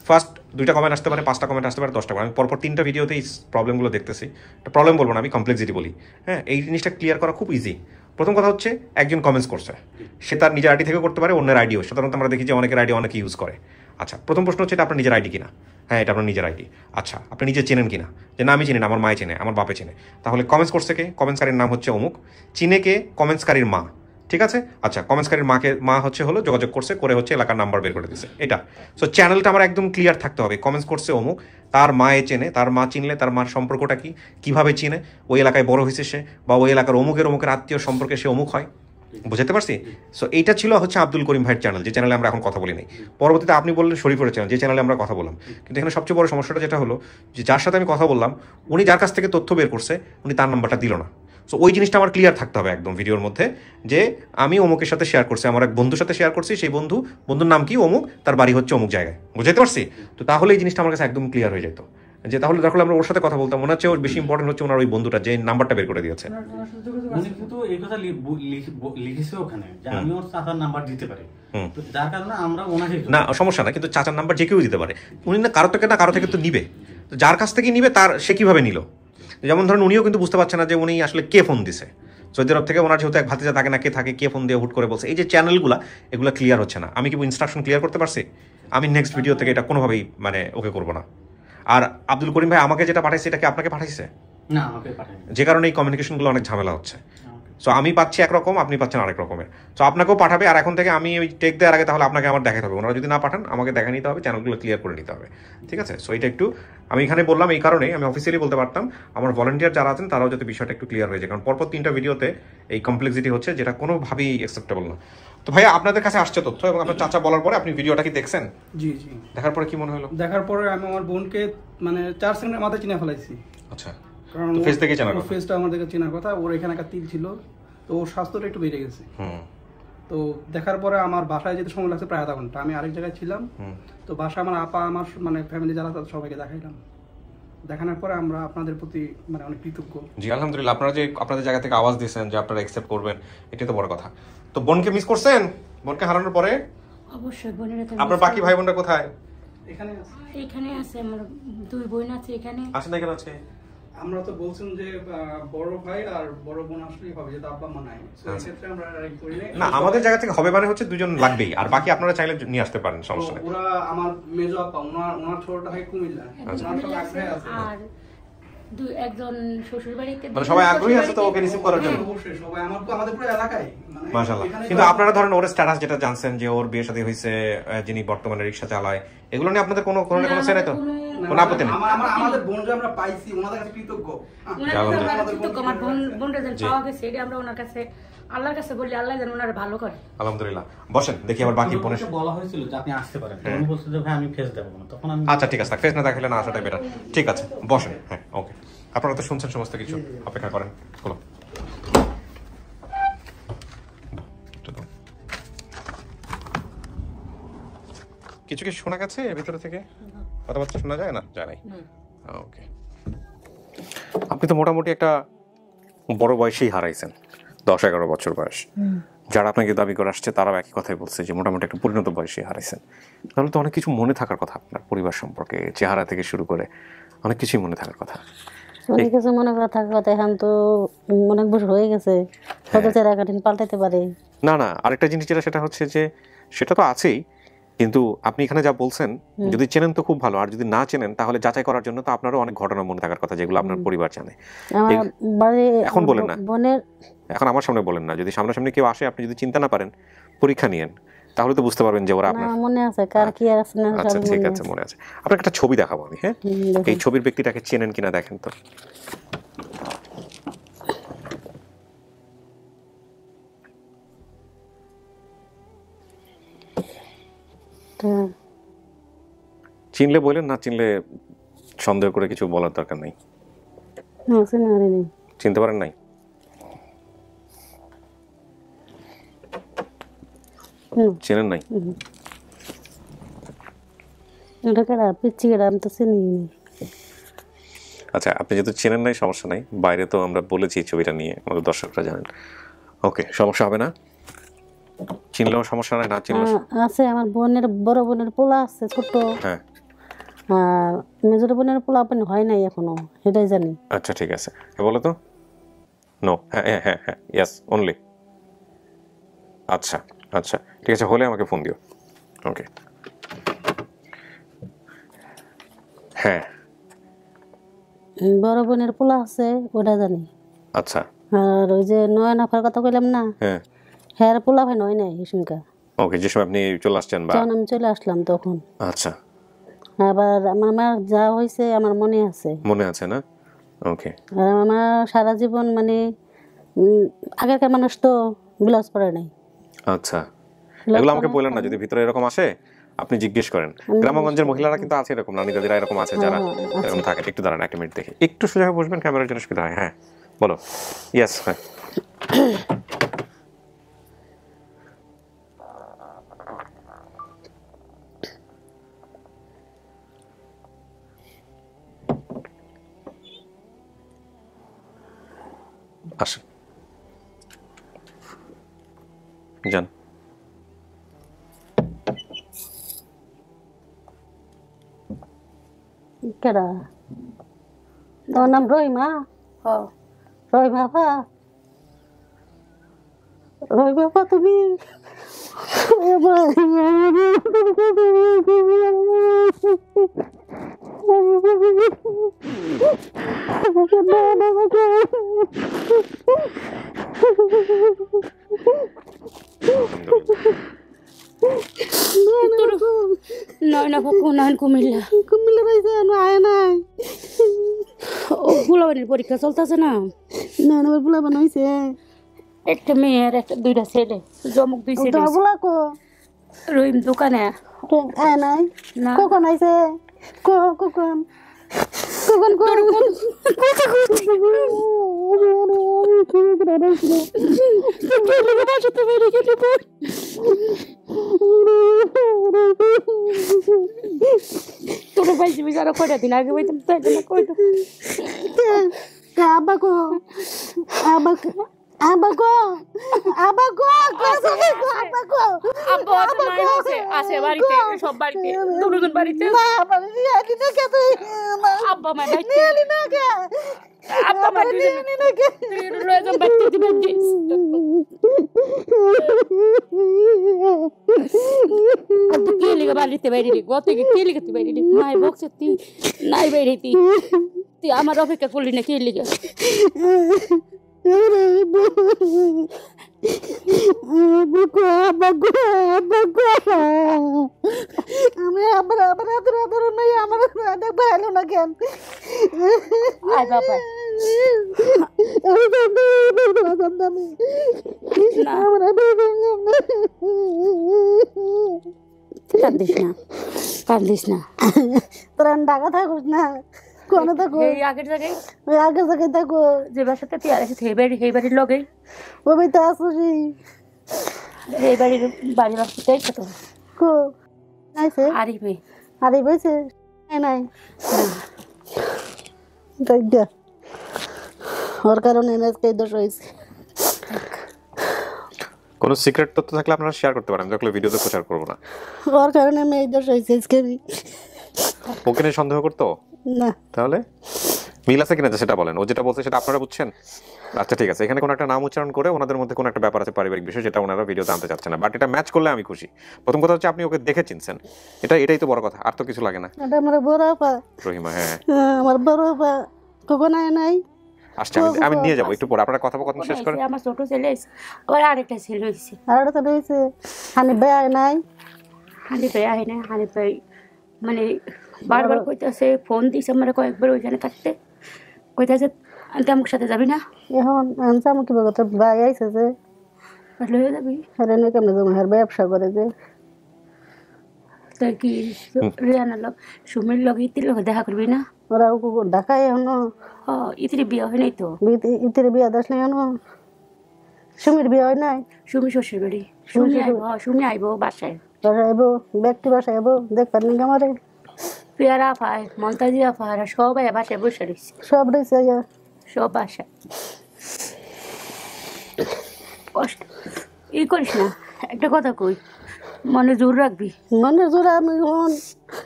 ফার্স্ট 2টা কমেন্ট আসতে পারে, 5টা কমেন্ট আসতে পারে, 10টা কমেন্ট, আমি পরপর 3টা ভিডিওতে এই প্রবলেমগুলো দেখতেছি। প্রবলেম বলবো না, আমি কমপ্লেক্সিটি বলি। হ্যাঁ, এই জিনিসটা ক্লিয়ার করা খুব ইজি। প্রথম কথা হচ্ছে, একজন কমেন্টস করছে, সে তার নিজের আইডি থেকে করতে পারে, অন্যের আইডিও। সাধারণত আমরা দেখি যে অনেকের আইডি অনেকে ইউজ করে। আচ্ছা, প্রথম প্রশ্ন হচ্ছে এটা আপনার নিজের আইডি কিনা? হ্যাঁ, এটা আপনার নিজের আইডি। আচ্ছা, আপনি নিজে চেনেন কিনা? যে না আমি চিনি না, আমার মায়ে চেনে, আমার বাপে চেনে। তাহলে কমেন্টস করছে কে? কমেন্টসকারীর নাম হচ্ছে অমুক। চিনে কে? কমেন্টসকারীর মা। ঠিক আছে, আচ্ছা, কমেন্টসকারীর মা হলো যোগাযোগ করছে, করে হচ্ছে এলাকার নাম্বার বের করে দিচ্ছে, এটা। সো চ্যানেলটা আমার একদম ক্লিয়ার থাকতে হবে। কমেন্টস করছে অমুক, তার মায়ে চেনে, তার মা চিনলে তার মার সম্পর্কটা কি, কিভাবে চিনে, ওই এলাকায় বড় হয়েছে সে, বা ওই এলাকার অমুকের আত্মীয় সম্পর্কে সে অমুক হয়। বুঝতে পারছি? সো এইটা ছিল হচ্ছে আব্দুল করিম ভাইয়ের চ্যানেল, যে চ্যানেলে আমরা এখন কথা বলি নাই। পরবর্তীতে আপনি বললেন শরীফের চ্যানেল, যে চ্যানেলে আমরা কথা বললাম। কিন্তু এখানে সবচেয়ে বড় সমস্যাটা যেটা হলো, যে যার সাথে আমি কথা বললাম, উনি যার কাছ থেকে তথ্য বের করছে, উনি তার নাম্বারটা দিল না। সো ওই জিনিসটা আমার ক্লিয়ার থাকতে হবে একদম ভিডিওর মধ্যে, যে আমি অমুকের সাথে শেয়ার করছি, আমার এক বন্ধুর সাথে শেয়ার করছি, সেই বন্ধুর নাম কি অমুক, তার বাড়ি হচ্ছে অমুক জায়গায়। বুঝতে পারছি? তো তাহলে এই জিনিসটা আমার কাছে একদম ক্লিয়ার হয়ে যেত, যে তাহলে দেখলে আমরা ওর সাথে কথা বলতাম, মনে হচ্ছে ওর বেশি ইম্পর্টেন্ট হচ্ছে ওনার ওই বন্ধুটা যে নাম্বারটা বের করে দিয়েছে। উনি কিন্তু এই কথা লিখেছে ওখানে, যে আমি ওর চাচার নাম্বার দিতে পারি, তো যার কারণে আমরা ওনাকে না, সমস্যা না, কিন্তু চাচার নাম্বার যে কেউ দিতে পারে। উনি না কারো থেকে তো নিবে, তো যার কাছ থেকে নিবে তার সে কিভাবে নিল? যেমন ধরুন, উনিও কিন্তু বুঝতে পারছে না যে উনি আসলে কে ফোন দিছে। সৌদি আরব থেকে ওনার যেহেতু এক ভাতিজা থাকে না, কে থাকে, কে ফোন দিয়ে হুট করে বলছে, এই যে চ্যানেলগুলো, এগুলো ক্লিয়ার হচ্ছে না। আমি কি ইনস্ট্রাকশন ক্লিয়ার করতে পারছি? আমি নেক্সট ভিডিও থেকে এটা কোনোভাবেই মানে ওকে করবো না। আর আব্দুল করিম ভাই আমাকে যেটা পাঠাইছে এটা কি আপনাকে পাঠাইছে? না, আমাকে পাঠায়নি। যে কারণে এই কমিউনিকেশনগুলো অনেক ঝামেলা হচ্ছে। সো আমি পাচ্ছি একরকম, আপনি পাচ্ছেন আরেক রকমের। সো আপনাকেও পাঠাবে, আর এখন থেকে আমি ওই টেক দেওয়ার আগে তাহলে আপনাকে আমার দেখাতে হবে। ওনারা যদি না পাঠান আমাকে দেখা নিতে হবে, চ্যানেলগুলো ক্লিয়ার করে নিতে হবে, ঠিক আছে? সো এটা একটু আমি এখানে বললাম এই কারণেই, আমি অফিসিয়ালি বলতে পারতাম আমার ভলান্টিয়ার যারা আছেন তারাও যাতে বিষয়টা একটু ক্লিয়ার হয়ে যায়, কারণ পরপর 3টা ভিডিওতে এই কমপ্লেক্সিটি হচ্ছে যেটা কোনোভাবেই অ্যাকসেপ্টেবল না। তো ভাইয়া আপনাদের কাছে আসছে তথ্য এবং আপনার চাচা বলার পরে আপনি ভিডিওটা কি দেখছেন? জি জি। দেখার পরে কি মনে হলো? দেখার পরে আমি আমার বোনকে মানে 4 সেকেন্ডের মাথায় চিনে ফেলাইছি। আচ্ছা, কারণ ফেস থেকে চেনার কথা। ফেসটা আমাদেরকে চেনার কথা। ওর এখানে একটা তিল ছিল, তো ওর স্বাস্থ্যটা একটু বেড়ে গেছে। তো দেখার পরে আমার বাসায় যেতে সময় লাগছে প্রায় আধা ঘন্টা। আমি আরেক জায়গায় ছিলাম, তো বাসায় আমার আপা, আমার মানে ফ্যামিলি যারা তাদের সবাইকে দেখাইলাম। দেখানোর পরে আমরা আপনাদের প্রতি মানে অনেক কৃতজ্ঞ। জি আলহামদুলিল্লাহ, আপনারা যে আপনাদের জায়গা থেকে আওয়াজ দিয়েছেন যে আপনারা অ্যাকসেপ্ট করবেন, এটাই তো বড় কথা। তো বোনকে মিস করছেন? বোনকে হারানোর পরে অবশ্যই বোনের আপনার বাকি ভাই বোনরা কোথায়? এখানে আছে, আমার 2 বোন আছে এখানে। আছে না, কেন আছে? আমরা তো বলছেন যে বড় ভাই আর বড় বোন আসলেই হবে, যেটা আব্বা মা নাই। সো এই ক্ষেত্রে আমরা রাইট করি না, আমাদের জায়গা থেকে হবে মানে হচ্ছে 2জন লাগবেই, আর বাকি আপনারা চাইলে নিয়ে আসতে পারেন, সমস্যা নেই। ওরা আমার মেজো আপা, ওনার ছোটটা হয় কুমিল্লা, ওনার সব আগ্রহে আছে। আর একজন শ্বশুর বাড়িতে, মানে সবাই আগ্রহী আছে তো ওকে রিসিভ করার জন্য। অবশ্যই সবাই আমাদের পুরো এলাকায় মানে মাশাআল্লাহ। কিন্তু আপনারা ধরেন ওর স্ট্যাটাস যেটা জানছেন যে ওর বিয়ে শাদী হইছে, যিনি বর্তমানে রিকশা চালায়, এগুলো নিয়ে আপনাদের কোনো সেনে তো কোনো আপত্তি নেই? আমাদের বোন যে আমরা পাইছি ওনাদের কাছে কৃতজ্ঞ। আমার বোনটা যেন পাওয়া গেছে, এটা আমরা ওনার কাছে আল্লাহর কাছে বলি, আল্লাহ যেন ওনার ভালো করে। আলহামদুলিল্লাহ। বসেন, দেখি আবার বাকি বোনের বলা হয়েছিল যে আপনি আসতে পারেন, উনি বলছে যে ভাই আমি ফেস দেবো না, তখন আমি আচ্ছা ঠিক আছে, ফেস না দেখালে না আসাটাই বেটার। ঠিক আছে, বসেন। হ্যাঁ, ওকে। আপনারা তো শুনছেন সমস্ত কিছু, অপেক্ষা করেন। খোলো। কিছু কি শোনা গেছে এর ভিতরে থেকে? কথাবার্তা শোনা যায় না? যায় নাই। ওকে। আপনি তো মোটামুটি একটা বড় বয়সেই হারাইছেন, 10-11 বছর বয়স। যারা আপনাকে দাবি করে আসছে তারাও একই কথাই বলছে যে মোটামুটি একটা পরিণত বয়সে হারাইছেন। তাহলে তো অনেক কিছু মনে থাকার কথা আপনার পরিবার সম্পর্কে, চেহারা থেকে শুরু করে অনেক কিছুই মনে থাকার কথা। অনেক কিছু মনে করা থাকার কথা, এখন তো অনেক বছর হয়ে গেছে, হয়তো চেহারা কাঠিন পাল্টাতে পারে। না না, আরেকটা জিনিস যেটা সেটা হচ্ছে যে সেটা তো আছেই, কিন্তু আপনি এখানে যা বলছেন যদি চেনেন তো খুব ভালো, আর যদি না চেনেন তাহলে যাচাই করার জন্য তো আপনারও অনেক ঘটনা মনে থাকার কথা যেগুলো আপনার পরিবার জানে। এখন বলেন না, এখন আমার সামনে বলেন না। যদি সামনাসামনি কেউ আসে, আপনি যদি চিন্তা না পারেন, পরীক্ষা নিয়েন, তাহলে তো বুঝতে পারবেন যে ওরা আপনার মনে আছে কার কি আছে না। আচ্ছা ঠিক আছে, মনে আছে। আপনাকে একটা ছবি দেখাবো আমি। হ্যাঁ, এই ছবির ব্যক্তিটাকে চেনেন কিনা দেখেন তো। চিনলে বলেন, না চিনলে সন্দেহ করে কিছু বলার দরকার নেই। চিনতে পারেন নাই? চেনেন নাই? আচ্ছা, আপনি যেহেতু চেনেন নাই সমস্যা নাই, বাইরে তো আমরা বলেছি ছবিটা নিয়ে, আমাদের দর্শকরা জানেন। ওকে, সমস্যা হবে না, চিনলেও সমস্যা নাই, না চিনলেও আছে। আমার বোনের বড় বোনের পোলা আছে ছোট, হ্যাঁ, আর মেজর বোনের পোলা আপনি হয় নাই এখনো, সেটাই জানি। আচ্ছা ঠিক আছে, বলো তো। নো, হ্যাঁ হ্যাঁ হ্যাঁ হ্যাঁ, ইয়েস অনলি। আচ্ছা আচ্ছা ঠিক আছে, হলে আমাকে ফোন দিও। ওকে, হ্যাঁ বড় বোনের পোলা আছে, ওটা জানি। আচ্ছা, আর ওই যে নয়ন আফার কথা কইলাম না, হ্যাঁ হ্যাঁ পোলা ভাই নয় নাই শুনকা। ওকে, যে সময় আপনি চলে আসছেন বা যখন আমি চলে আসলাম তখন। আচ্ছা, আবার আমার যা হয়েছে আমার মনে আছে। মনে আছে না? ওকে। আর আমার সারা জীবন মানে আগেকার মানুষ তো ব্লাউজ পরে নাই। আচ্ছা, এগুলো আমাকে বলেন না, যদি ভিতরে এরকম আসে আপনি জিজ্ঞেস করেন। গ্রামগঞ্জের মহিলারা কিন্তু আছে এরকম, নানি দাদিরা এরকম আছে যারা এরকম থাকে। একটু দাঁড়ান, 1 মিনিট দেখি, একটু সোজা হয়ে বসবেন, ক্যামেরার জন্য সুবিধা হয়। হ্যাঁ বলো। ইয়েস, হ্যাঁ আসেন, যান। কেডা? তোমার নাম রহিমা? রহিমা আপা? রহিমা আপা তুমি? নয় না পক্ষ নয়ন কুমিল্লা কুমিল্লা রয়েছে আয় নাই ও ফুলাবানির পরীক্ষা চলতেছে না নয়ন আবার পোলা বানাইছে একটা মেয়ের একটা দুইটা ছেলে জমক দুই ছেলে তোমার পোলা কো রহিম দোকানে আয় নাই না কখন আইছে কখন কখন তোর ভাই তুমি আরো কয়টা দিন আগে বইতাম তাই না কয়টা আবাকো আবাকো আবাকো আবাকো আবাকো আব্বা আছে বাড়িতে সব বাড়িতে দুজন বাড়িতে আব্বা মা বাইতে আব্বা মা লয়ে যাম বাইতে দিবেন আব্বা কে লিগা বাড়িতে বাইরে রে গতে কে লিগা তুই বাইরে রে নাই বকছে তুই নাই বাইরে তুই আমার অপেক্ষা করলি না কে লিগা আমি আবার আবার আদর নাই আমার ভালো না কেন আয় বাবা কান্দিস না তোরা ঢাকা থাকুস না কোন থাকো আগের জায়গায় থাকো যে বাসাতে তুই আর সেই বাড়ির লগে ওই বাড়িতে আসুস এই বাড়ির বাসিটাই কত কো আইছে আরিফে বইছে নাই দেখ দে ওর কারণে আজকে দোষ হয়েছে কোনো সিক্রেট তথ্য থাকলে আপনারা শেয়ার করতে পারেন, দেখলে ভিডিওতে প্রচার করব না। ওর কারণে আমি এই দোষ হয়েছে আজকে ওকে নিয়ে সন্দেহ করতো না, তাহলে মিল আছে কিনা সেটা বলেন। ও যেটা বলছে সেটা আপনারা বুঝছেন? আচ্ছা ঠিক আছে, এখানে কোনো একটা নাম উচ্চারণ করে ওনাদের মধ্যে কোনো একটা ব্যাপার আছে, পারিবারিক বিষয়, যেটা ওনারা ভিডিওতে আনতে চাচ্ছে না, বাট এটা ম্যাচ করলে আমি খুশি। প্রথম কথা হচ্ছে আপনি ওকে দেখে চিনছেন, এটাই তো বড় কথা, আর তো কিছু লাগে না। এটা আমার বড় আপা রহিমা, হ্যাঁ আমার বড় আপা কখন নাই আসছে, আমি নিয়ে যাবো একটু পরে, আপনারা কথোপকথন শেষ করেন। আমার ছোট ছেলে আর আরেকটা ছেলে হয়েছে, আরেকটা হয়েছে হানিফ ভাই আয় নাই, হানিফ ভাই আয় নাই, হানিফ ভাই মানে বারবার কইতাছে, ফোন দিছে আমার কয়েকবার ওইখানে থাকতে, কইতাছে আনতে আমার সাথে যাবি না, এখন আনছে আমার কি বলতো ভাই আইছে যে লয়ে যাবি, আরে না কেমন যাবো, হ্যাঁ ব্যবসা করে যে তাই কি রিয়ানার লোক সুমির লোক ইতির লোক দেখা করবি না, ওরা ঢাকায় এখনো ইতির বিয়ে হয় নাই তো, ইতির বিয়া দেশ নাই এখনো, সুমির বিয়া হয় নাই, সুমি শ্বশুর বাড়ি, সুমি আইব বাসায়, বাসায় আইব, ব্যক্তি বাসায় আইব, দেখবার নাকি আমারে পেয়ারা পায়, মন্তাজিয়া পায়, সবাই বাসায় বসে রয়েছে, সব রয়েছে সব বাসায়। কষ্ট ই করিস না, একটা কথা কই, মনে জোর রাখবি, মনে জোর। আমি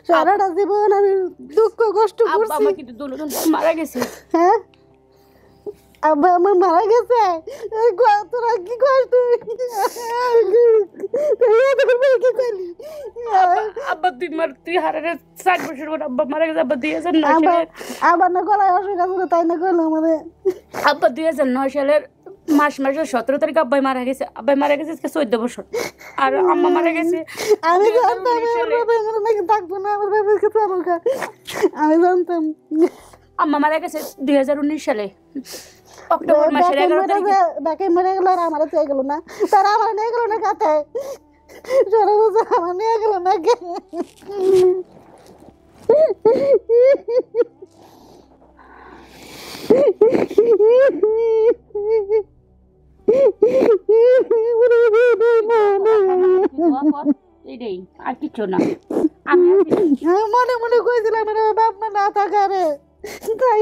সারাটা জীবন আমি দুঃখ কষ্ট করছি, আমার কিন্তু দুজন মারা গেছে, হ্যাঁ আব্বা আমার মারা গেছে, তোরা কি কষ্ট আব্বা তুই হারারে 60 বছর পর আব্বা মারা গেছে, আব্বা 2009 সালের, আবার না গলায় অসুখ আছে তাই না করলো আমাদের, আব্বা 2009 সালের মাসের 17 তারিখ আব্বাই মারা গেছে, আব্বাই মারা গেছে 14 বছর, আর আম্মা মারা গেছে আমি জানতাম নাকি থাকবো না, আমার বাবার কাছে আমি জানতাম। আম্মা মারা গেছে 2019 সালে অক্টোবর মাসের 11 তারিখে, বাকি মরে গেল আর আমার চেয়ে গেল না, তারা আমার নিয়ে গেল না কাতে, আমার নিয়ে গেল না কে, আর কিছু না, মনে মনে কইছিলাম বাপ মা না থাকারে, তাই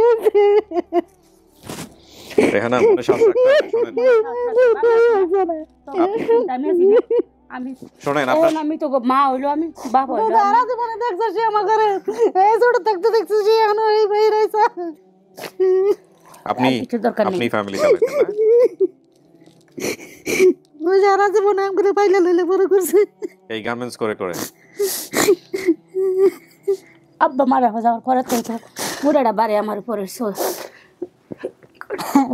রেহানা মনে সাহস শোনেন, আমি তো মা হইলো, আমি বাপ হইলো, মনে দেখছো সে আমার ঘরে এই ছোট থাকতে দেখছো সে এখন এই ভাই রয়েছে, আপনি ফ্যামিলি চালাচ্ছেন না, ওই সারা জীবন আমগুলো পাইলে লইলে বড় করছে এই গার্মেন্টস করে করে। আব্বা মারা যাওয়ার পরে তো বুড়াটা বাড়ি আমার উপরে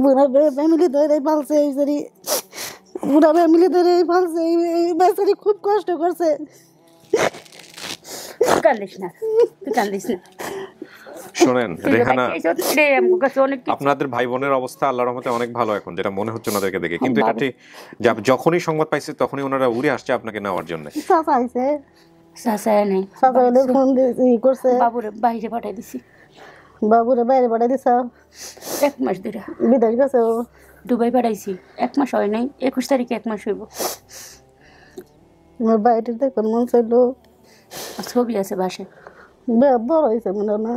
বুড়া ফ্যামিলি ধরে পালছে, এই সারি বুড়া ফ্যামিলি ধরে পালছে, এই বেচারি খুব কষ্ট করছে, কান্দিস না, তুই কান্দিস না। শোনেন রেহানা, অনেক আপনাদের ভাই বোনের অবস্থা আল্লাহর রহমতে অনেক ভালো এখন, যেটা মনে হচ্ছে ওনাদেরকে দেখে। কিন্তু এটা ঠিক যখনই সংবাদ পাইছে তখনই ওনারা উড়ে আসছে আপনাকে নেওয়ার জন্য। চাচা আইছে, চাচা নেই, চাচা হলে ফোন করছে, বাবুরে বাইরে পাঠাই দিছি, বাবুরে বাইরে পাঠাই দিছ, 1 মাস ধরে বিদেশ গেছে, দুবাই পাঠাইছি, 1 মাস হয় নাই, 21 তারিখে 1 মাস হইব। আমার বাইরে দেখুন মন চাইলো, ছবি আছে বাসায়, বড় হয়েছে মনে হয় না,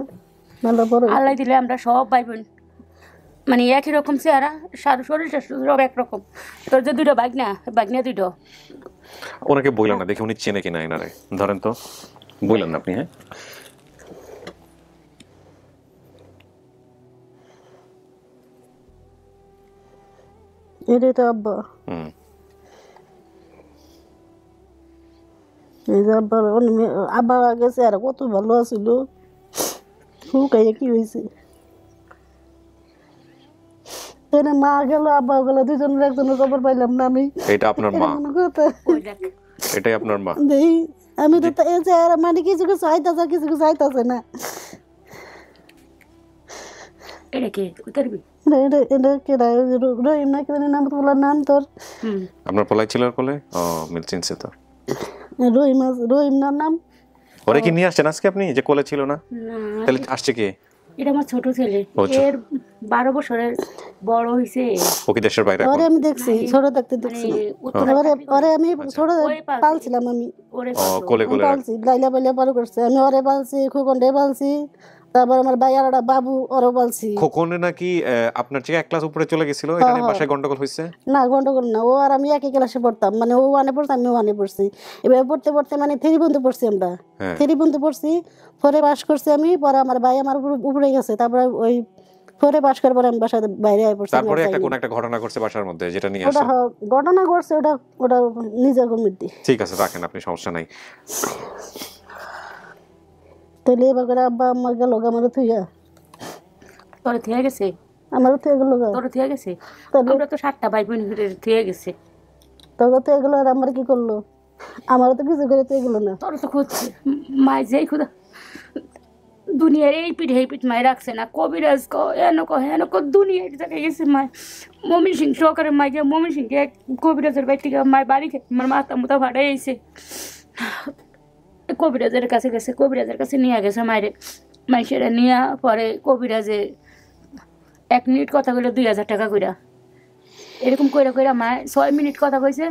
মেলা বড়। আল্লাহ দিলে আমরা সব ভাই বোন মানে একই রকম চেহারা, শরীরটা সব একরকম। তোর যে 2টা বাগনা, বাগনা 2টা। ওনাকে বললেন না, দেখে উনি চেনে কিনা এনারে, ধরেন তো বললেন না আপনি। হ্যাঁ এটাই তো আব্বা, এই যে আব্বার আব্বা গেছে আর কত ভালো আছিল, শুকাইয়া কি হয়েছে। মা গেল আব্বা গেল, দুজনের একজনের খবর পাইলাম না আমি। এটা আপনার মা? এটাই আপনার মা? আমি তো মানে কিছু কিছু আইতাছে, কিছু কিছু আইতাছে না। এটা কে উতারবি? এটা কে রহিম না, কি নাম তো বলার নাম তোর? আপনার পলাই ছিল কোলে? ও মিল চিনছে তো। রহিম, রহিম নাম। ওরে কি নিয়ে আসছেন আজকে আপনি, যে কোলে ছিল না? তাহলে আসছে কে? এটা আমার ছোট ছেলে, এর 12 বছরের বড় হইছে। ও কি দেশের বাইরে? ওরে আমি দেখছি, ছোট থাকতে দেখছি। ওরে আমি ছোট পালছিলাম, আমি কোলে কোলে পালছি, লাইলা বাইলা পার করছে। আমি ওরে পালছি, খোকনরে পালছি, তারপর আমার ভাইয়ারা বাবু ওরে পালছি। খোকনে নাকি আপনার থেকে 1 ক্লাস উপরে চলে গেছিল, এটা নিয়ে বাসায় গন্ডগোল হইছে? না গন্ডগোল না, ও আর আমি একই ক্লাসে পড়তাম, মানে ও 1-এ পড়তাম, আমি 1-এ পড়ছি। এবার পড়তে পড়তে মানে 3 পর্যন্ত পড়ছি আমরা, 3 পর্যন্ত পড়ছি, 4-এ পাস করছি আমি। পরে আমার ভাই আমার উপরে গেছে, তারপরে ওই 4-এ পাস করার পরে আমি বাসায় বাইরে আই পড়ছি। তারপরে কোন একটা ঘটনা ঘটছে বাসার মধ্যে, যেটা নিয়ে আসে? ওটা ঘটনা ঘটছে, ওটা নিজের কমিটি। ঠিক আছে, রাখেন আপনি, সমস্যা নাই। তাহলে এবার করে আব্বা আমার গেল, আমার থুইয়া তোরে থিয়া গেছে, আমার থুয়ে গেল, তোরে থিয়া গেছে। আমরা তো 7টা ভাই বোন থিয়া গেছে, তোকে তো এগুলো আর আমার কি করলো? আমারও তো কিছু করে তো এগুলো না। তোর তো খুঁজছে মায়, যেই খুদা দুনিয়ার এই পিঠ মায় রাখছে না। কবিরাজ হেন দুনিয়ার জায়গায় গেছে মায়, মমি সিং সহকারে মায় গিয়ে মমি সিংকে এক কবিরাজের বাড়ি থেকে মায় বাড়ি খেয়ে আমার মাথা মুথা ভাড়াই আইছে। কবিরাজের কাছে গেছে, কবিরাজের কাছে নিয়ে গেছে মায়ের, মাই সেটা নিয়ে পরে কবিরাজে 1 মিনিট কথা কইলে 2000 টাকা কইরা, এরকম কইরা কইরা মায় 6 মিনিট কথা কইছে,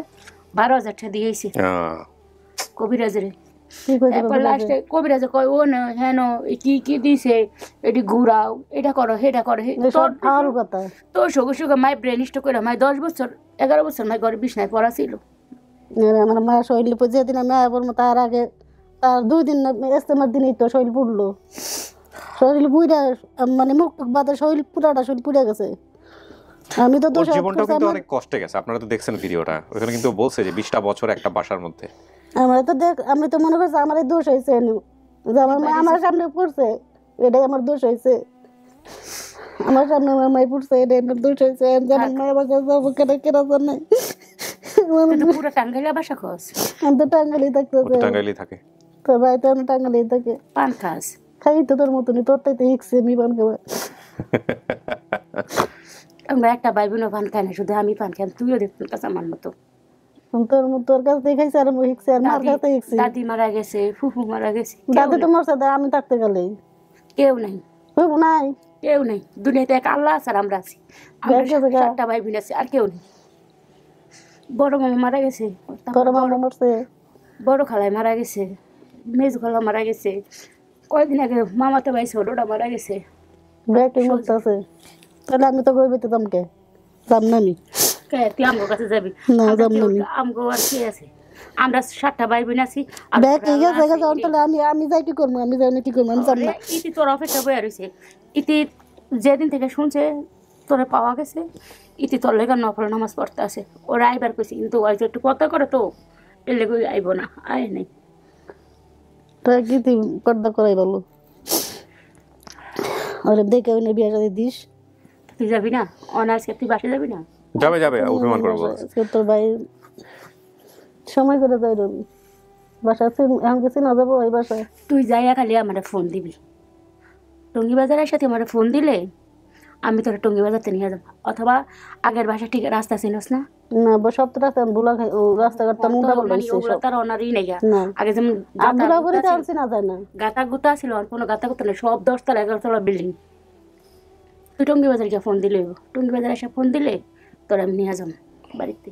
12,000 টাকা দিয়েছে কবিরাজের। এরপর লাস্টে কবিরাজে কয় ও না হেন কি কি দিছে, এটি ঘুরাও, এটা করো, সেটা করো। তোর সঙ্গে সঙ্গে মায় ব্রেন স্ট্রোক করে মায় 10 বছর 11 বছর মায় ঘরে বিছনায় পড়া ছিল। আমার মা শরীর যেদিন আমি বলবো তার আগে, তার 2 দিন ইস্তেমার দিনই তো শরীর পুড়লো, শরীর পুড়ে মানে মুখ বাদে শরীর পুরাটা শরীর পুড়ে গেছে। আমি তো জীবনটাও কিন্তু অনেক কষ্টে গেছে, আপনারা তো দেখছেন ভিডিওটা, ওখানে কিন্তু বলছে যে 20টা বছর একটা বাসার মধ্যে। আমরা তো আমি তো মনে করছি আমারই দোষ হয়েছে, আমার সামনে পড়ছে, এটাই আমার দোষ হয়েছে, আমার সামনে আমার মাই পড়ছে, এটাই আমার দোষ হয়েছে। যেমন মায়ের বাসা যাবো কেনা কেনা জানে, পুরো টাঙ্গাইলা বাসা খস, আমি তো টাঙ্গাইলেই থাকতেছে, টাঙ্গাইলেই থাকে তোর ভাই তো টাঙ্গাইলেই থাকে। পান খাস? খাই তো তোর মতনই, তোর তাইতে হিকছে আমি পান খাওয়া। আমরা একটা ভাই বোনও পান খাই না, শুধু আমি পান খাই, তুইও দেখুন কাছে আমার মতো। তোর কাছ থেকে খাইছে আর হিকছে, আর মার কাছে হিকছে। দাদি মারা গেছে, ফুফু মারা গেছে। দাদি তো মরছে, আমি থাকতে গেলে কেউ নাই, ফুফু নাই, কেউ নেই দুনিয়াতে, এক আল্লাহ আছে আর আমরা আছি। 7টা ভাই বোন আছে, আর কেউ নেই। বড় মামা মারা গেছে, বড় খালাই মারা গেছে, মেজ খালা মারা গেছে, কয়েকদিন আগে মামাতে ভাই ছোটটা মারা গেছে। তাহলে আমি তো কই বেতে তমকে যাম না, আমি তুই আমগো কাছে যাবি? আমগো আর কে আছে? আমরা 7টা ভাই বোন আছি। আমি যাই কি করবো, আমি যাই না কি করবো, আমি যাম না। ইতি তোর অপেক্ষা বইয়া রয়েছে, ইতি যেদিন থেকে শুনছে তোরা পাওয়া গেছে, ইতি তোর লেগে নফল নামাজ পড়তে আসে। ওরা আইবার কইছে, কিন্তু ওই যে একটু কথা করে তো এর লেগে আইব না, আয় নাই। তোরা কি তুই পর্দা করাই বলো, ওরে দেখে ওই বিয়ে সাথে দিস। তুই যাবি না? অনার্সকে তুই বাসে যাবি না? যাবে অভিমান করবো। তোর ভাই সময় করে যাই রবি, বাসা এখন কিছু না যাবো ওই বাসায়। তুই যাইয়া খালি আমার ফোন দিবি, টঙ্গি বাজারের সাথে আমার ফোন দিলে আমি তোর টঙ্গি বাজারতে নিয়ে যাবো, অথবা আগের বাসা ঠিক রাস্তা চিনস না? না সব তো রাস্তা ভুলা খাই, ও রাস্তাঘাটটা মুন্ডা বলে তার অনারই নেই। না আগে যেমন আবুরা করে চালছি না যায় না, গাতা গুতা ছিল, আর কোনো গাতা গুতা নেই, সব 10 তলা 11 তলা বিল্ডিং। তুই টঙ্গি বাজারকে ফোন দিলে, টঙ্গি বাজারে এসে ফোন দিলে তোর আমি নিয়ে যাবো বাড়িতে।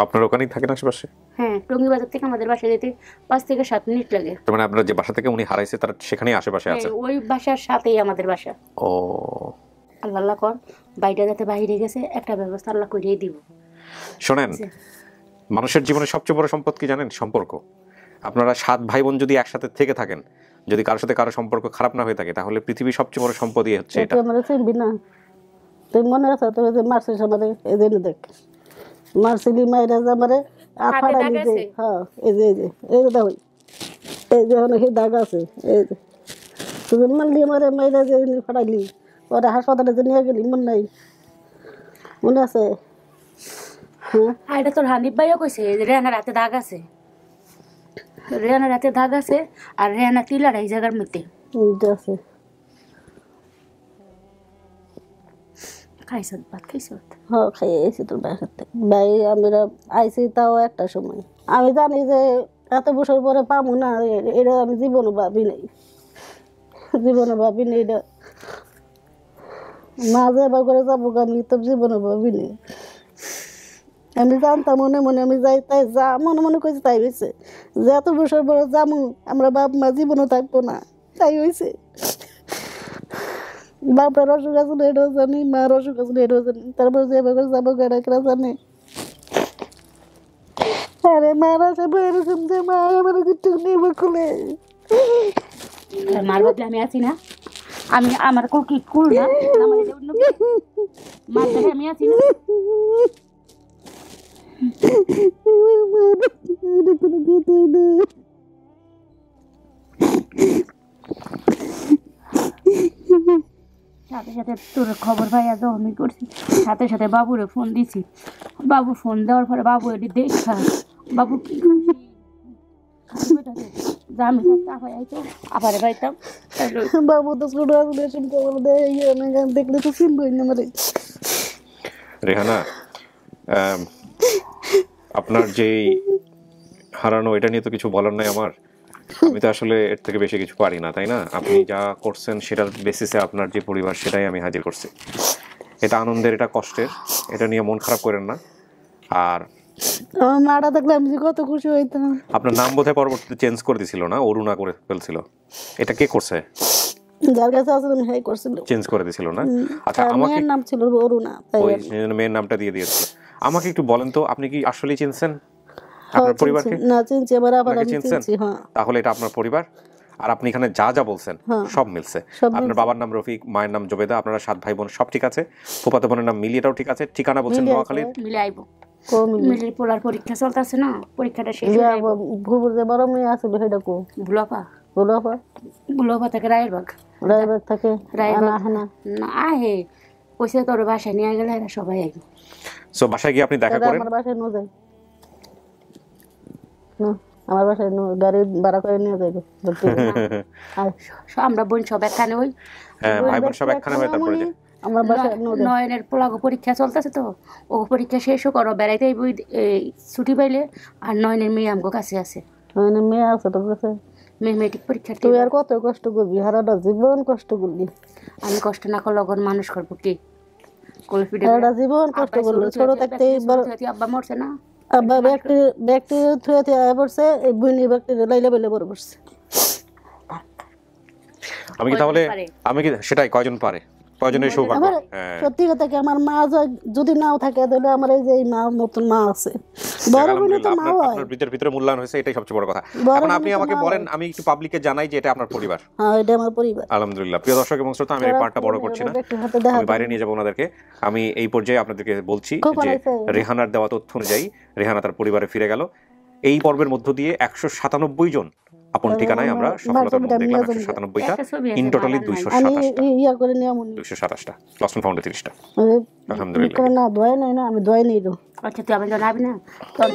আপনার ওখানেই থাকেন আশেপাশে? হ্যাঁ, টঙ্গি বাজার থেকে আমাদের বাসায় যেতে 5 থেকে 7 মিনিট লাগে। তার মানে আপনার যে বাসা থেকে উনি হারাইছে তার সেখানেই আশেপাশে আছে? ওই বাসার সাথেই আমাদের বাসা। ও আল্লাহ কর বাইরে যাতে বাইরে গেছে একটা ব্যবস্থা আল্লাহ করিয়ে দিব। শোনেন, মানুষের জীবনে সবচেয়ে বড় সম্পদ কি জানেন? সম্পর্ক। আপনারা 7 ভাই বোন যদি একসাথে থেকে থাকেন, যদি কারোর সাথে কারো সম্পর্ক খারাপ না হয়ে থাকে, তাহলে পৃথিবীর সবচেয়ে বড় সম্পদই হচ্ছে এটা। আমরা চিনবি না, তুই মনে আছে তুই যে মারছিস আমাদের, এই যে দেখ মারছিলি মাইরা যে আমারে আফাড়া দিতে। হ্যাঁ এই যে দেখো এই যে অনেক দাগ আছে, এই যে তুই মারলি আমারে মাইরা যে ফাড়াইলি, ওরা হাসপাতালে যে নিয়ে গেলি মনে নাই? মনে আছে? হ্যাঁ এটা তোর হানিফ ভাইও কইছে রেহানা রাতে দাগ আছে, রেহানা রাতে দাগ আছে, আর রেহানা তিলার এই জায়গার মধ্যে আছে। খাইছ ভাত খাইছ? হ্যাঁ খাইয়েছি তোর বাসাতে ভাই, আমরা আইসি তাও একটা সময়। আমি জানি যে এত বছর পরে পাবো না, এটা আমি জীবনে ভাবি নাই, জীবনে ভাবি নাই এটা মা যাবা করে যাবো, আমি তো জীবনে ভাবি নাই। আমি জানতাম মনে মনে আমি যাই, তাই যা মনে মনে করছি তাই হয়েছে, যে এত বছর পরে যাবো আমরা বাপ মা জীবনও থাকবো না, তাই হয়েছে। বাপের অসুখ আছে এটাও জানি, মার অসুখ আছে এটাও জানি, তারপর যেভাবে যাবো কেনা কেনা জানে। আরে মারা যাবো এরকম যে মা আমার কিছু নেব খুলে মার বদলে আমি আছি না, আমি আমার কি কুল না মার বদলে আমি আছি না। সাথে সাথে তোর খবর পাইয়া যখনই করছি, সাথে সাথে বাবুরে ফোন দিছি। বাবু ফোন দেওয়ার পরে বাবু এটি দেখা, বাবু কি আমি আবার পাইতাম। বাবু তো ছোট দেখলে তো চিনবই না মানে। রেহানা, আপনার যে হারানো এটা নিয়ে তো কিছু বলার নাই আমার। আমি তো আসলে এর থেকে বেশি কিছু পারি না, তাই না? আপনি যা করছেন সেটার বেসিসে আপনার যে পরিবার সেটাই আমি হাজির করছি। এটা আনন্দের, এটা কষ্টের, এটা নিয়ে মন খারাপ করেন না। আর আমার মাটা থাকলে আমি কত খুশি হইতাম। আপনার নাম বোধহয় পরবর্তীতে চেঞ্জ করে দিছিল না? অরুণা করে ফেলছিল। এটা কে করছে? যার কাছে আসলে আমি হাই করছিল, চেঞ্জ করে দিছিল না? আচ্ছা, আমাকে নাম ছিল অরুণা, তাই ওই মেয়ের নামটা দিয়ে দিয়েছে। আমাকে একটু বলেন তো, আপনি কি আসলেই চিনছেন আপনার পরিবারকে? না চিনছি, আবার আবার আমি চিনছি। হ্যাঁ, তাহলে এটা আপনার পরিবার। আর আপনি এখানে যা যা বলছেন সব মিলছে। আপনার বাবার নাম রফিক, মায়ের নাম জবেদা, আপনারা 7 ভাই বোন, সব ঠিক আছে। ফুফাতো বোনের নাম মিলি, এটাও ঠিক আছে। ঠিকানা বলছেন নোয়াখালীর। মিলে আইবো, মিলের পোলার পরীক্ষা চলতেছে না, পরীক্ষাটা শেষ হয়ে যাবে। ভুবুর যে বড় মেয়ে আছে সেটা কো ভুলাপা, ভুলাপা থেকে রায়েরবাগ থাকে রায়েরবাগ না আহে কইছে তোর বাসায় নিয়ে গেলে এরা সবাই আইবো। সো বাসায় গিয়ে আপনি দেখা করেন? আমার বাসায় নো যাই না, আমার বাসায় গাড়ি ভাড়া করে নিয়ে যাইবো। আমরা বোন সব একখানে, ওই ভাই বোন সব একখানে হয়। তারপরে আমার বাসায় নয়নের পোলাগো পরীক্ষা চলতেছে, তো ও পরীক্ষা শেষও করো বেড়াইতে ছুটি পাইলে। আর নয়নের মেয়ে আমগো কাছে আছে, নয়নের মেয়ে আছে তোর কাছে? মেয়ে মেট্রিক পরীক্ষা। তুই আর কত কষ্ট করবি, হারাটা জীবন কষ্ট করলি। আমি কষ্ট না করলে ওর মানুষ করবো কি? সারাটা জীবন কষ্ট করলো, ছোট থাকতে আব্বা মরছে না, আব্বা ব্যক্তি থুয়ে থুয়ে পড়ছে, এই বুনি ব্যক্তি লাইলে বেলে বড় পড়ছে। আমি কি তাহলে আমি কি সেটাই কয়জন পারে, কয়জনের সৌভাগ্য। সত্যি কথা কি, আমার মা যদি নাও থাকে তাহলে আমার এই যে মা নতুন মা আছে, বড় বোন তো মা হয়। আপনার ভিতরে মূল্যায়ন হয়েছে, এটাই সবচেয়ে বড় কথা। এখন আপনি আমাকে বলেন, আমি একটু পাবলিককে জানাই যে এটা আপনার পরিবার। হ্যাঁ, এটা আমার পরিবার। আলহামদুলিল্লাহ। প্রিয় দর্শক এবং শ্রোতা, আমি এই পার্টটা বড় করছি না, আমি বাইরে নিয়ে যাবো ওনাদেরকে। আমি এই পর্যায়ে আপনাদেরকে বলছি যে রেহানার দেওয়া তথ্য অনুযায়ী রেহানা তার পরিবারে ফিরে গেল। এই পর্বের মধ্য দিয়ে 197 জন আপন ঠিকানায় আমরা সফলতা দেখলাম। 197টা, ইন টোটালি 227টা, লস্ট এন্ড ফাউন্ড 30টা। আলহামদুলিল্লাহ। না দোয়া নাই না, আমি দোয়া নেই। আচ্ছা তুই আমি জানাবি না, তোর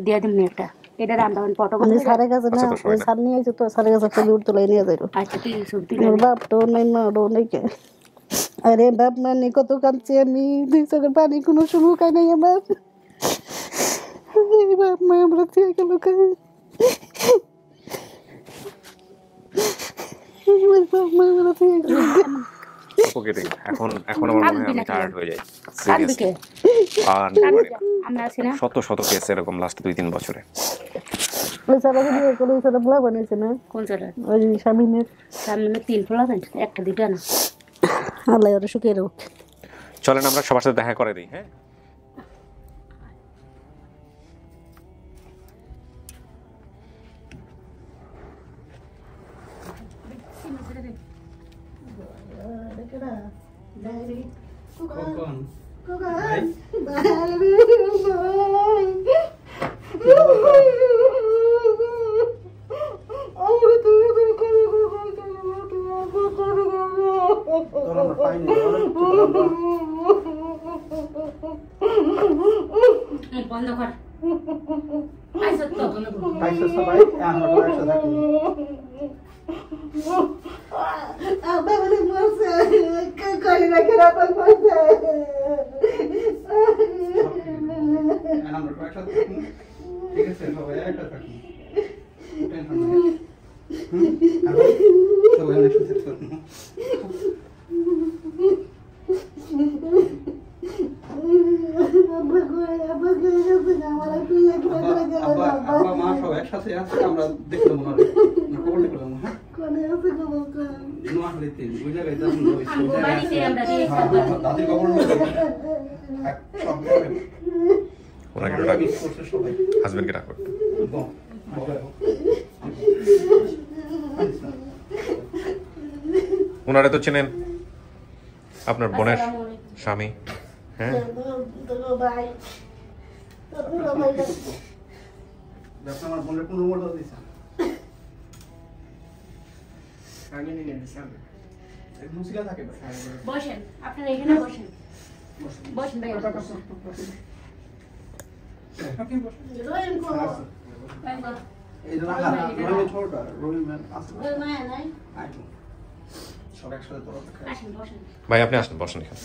দিয়ে দিবি একটা। এটা রান্দান ফটো মানে স্যারের কাছে না ওই স্যার নিয়ে আইছে তো স্যারের কাছে ছবি উঠতে নিয়ে যাইল। আচ্ছা ঠিক আছে ওর বাপ তো নাই মা ও নাই কে। আরে বাপ মানে কত কাঁদছি আমি, দুই চোখের পানি কোনো শুকায় নাই আমার। বাপ মা আমরা থেকে গেল বাপ মা আমরা থেকে গেল। এখন এখন আমার মনে হয় আমি টায়ার্ড হয়ে যাই। শত শত কেস এরকম লাস্ট 2-3 বছরে। ওই সারাকে দিয়ে কোনো সারা ব্লগ বানাইছে না কোন সারা? ওই শামিনের 3 ফলা দেন, একটা দুইটা না। আল্লাহ ওরে শুকিয়ে রাখ। চলেন আমরা সবার সাথে দেখা করে দিই। হ্যাঁ বন্ধ কর। আইসা তো আইসা সবাই আমরা একসাথে থাকি। বাবারে মারছে কই না কেরা পাই মারছে। আমরা একসাথে থাকি। ঠিক আছে সবাই একসাথে থাকি। টেনশন নেই। সবাই একসাথে থাকি। মা সব একসাথে আছে, আমরা দেখলাম মনে হয় খবর দেখলাম। হ্যাঁ নোয়াখালীতে ওই জায়গায় যাবেন দাদির খবর হাজবেন্ডকে ডাকো। ওনারা তো চেনেন, আপনার বোনের স্বামী। হ্যাঁ আমার বোনের কোনো নম্বর দিয়েছে। বসেন, আপনারা এখানে বসেন। বসেন ভাই। ভাই আপনি আসেন, বসেন এখানে।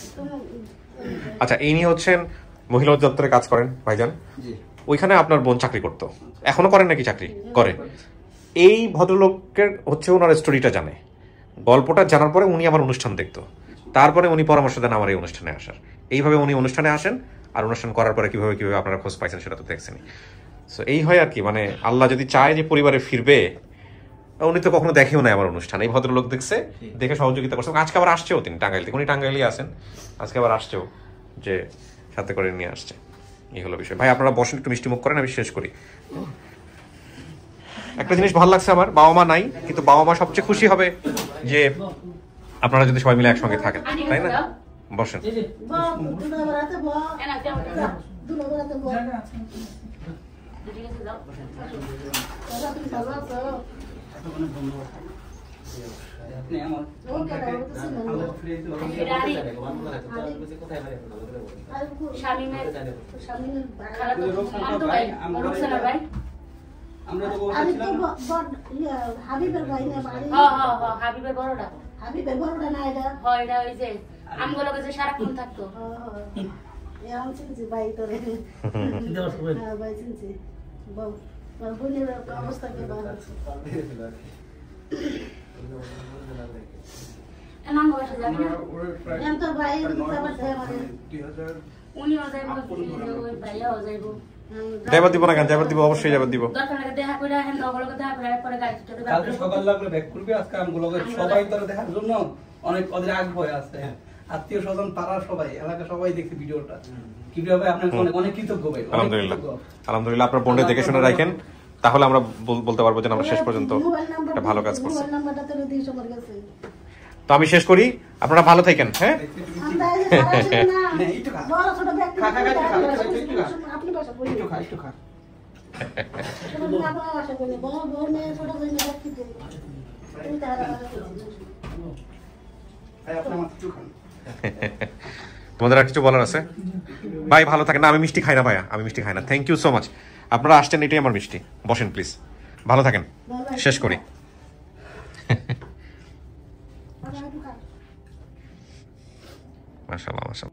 আচ্ছা ইনি হচ্ছেন মহিলা অধিদপ্তরে কাজ করেন ভাইজান। ওইখানে আপনার বোন চাকরি করতো, এখনো করেন নাকি? চাকরি করে। এই ভদ্রলোকের হচ্ছে ওনার স্টোরিটা জানে, গল্পটা জানার পরে উনি আমার অনুষ্ঠান দেখতো, তারপরে উনি পরামর্শ দেন আমার এই অনুষ্ঠানে আসার। এইভাবে উনি অনুষ্ঠানে আসেন, আর অনুষ্ঠান করার পরে কিভাবে কিভাবে আপনারা খোঁজ পাইছেন সেটা তো দেখছেনই। সো এই হয় আর কি, মানে আল্লাহ যদি চায় যে পরিবারে ফিরবে, উনি তো কখনো দেখেও নাই আমার অনুষ্ঠান, এই ভদ্রলোক দেখছে, দেখে সহযোগিতা করছে। আজকে আবার আসছেও তিনি টাঙ্গাইল থেকে, উনি টাঙ্গাইলেই আসেন, আজকে আবার আসছেও, যে সাথে করে নিয়ে আসছে। এই হলো বিষয়। ভাই আপনারা বসেন, একটু মিষ্টি মুখ করেন, আমি শেষ করি। একটা জিনিস ভালো লাগছে আমার, বাবা মা নাই, কিন্তু বাবা মা সবচেয়ে খুশি হবে যে আপনারা যদি সবাই মিলে একসঙ্গে থাকেন, তাই না? বসেন। হাবিবের ভাই না বাড়ি। হাবিবের বড়টা। হাবিবের বড়টা না এটা? হয় এটা ওই যে আমগুলো যে সারাক্ষণ থাকতো। এখন চিনছি ভাই তোরে। হ্যাঁ ভাই চিনছি। বোনের অবস্থা কি ভালো আছে? তোর ভাই উনিও যাইব, ওই ভাইয়াও যাইব। যাইবার দিব না কেন? যাইবার দিব, অবশ্যই যাইবার দিব। দেখা করে আসেন, ওগুলোকে দেখা করে পরে গাড়ি চড়ে কালকে সকাল লাগলে ব্যাক করবে। আজকে আমগুলোকে সবাই তোরা দেখার জন্য অনেক ওদের আগ্রহ আছে, আত্মীয় স্বজন তারা সবাই, এলাকা সবাই দেখছে ভিডিওটা। কিভাবে আপনাকে অনেক অনেক কৃতজ্ঞ ভাই। আলহামদুলিল্লাহ, আলহামদুলিল্লাহ। আপনার বোনটা দেখে শুনে রাখেন, তাহলে আমরা বলতে পারবো যে আমরা শেষ পর্যন্ত একটা ভালো কাজ করছি। তো আমি শেষ করি, আপনারা ভালো থাকেন। হ্যাঁ তোমাদের আর কিছু বলার আছে? ভাই ভালো থাকেন। না আমি মিষ্টি খাই না ভাইয়া, আমি মিষ্টি খাই না। Thank you so much. আপনারা আসছেন, এটাই আমার মিষ্টি। বসেন প্লিজ, ভালো থাকেন, শেষ করি। মাশাআল্লাহ মাশাআল্লাহ।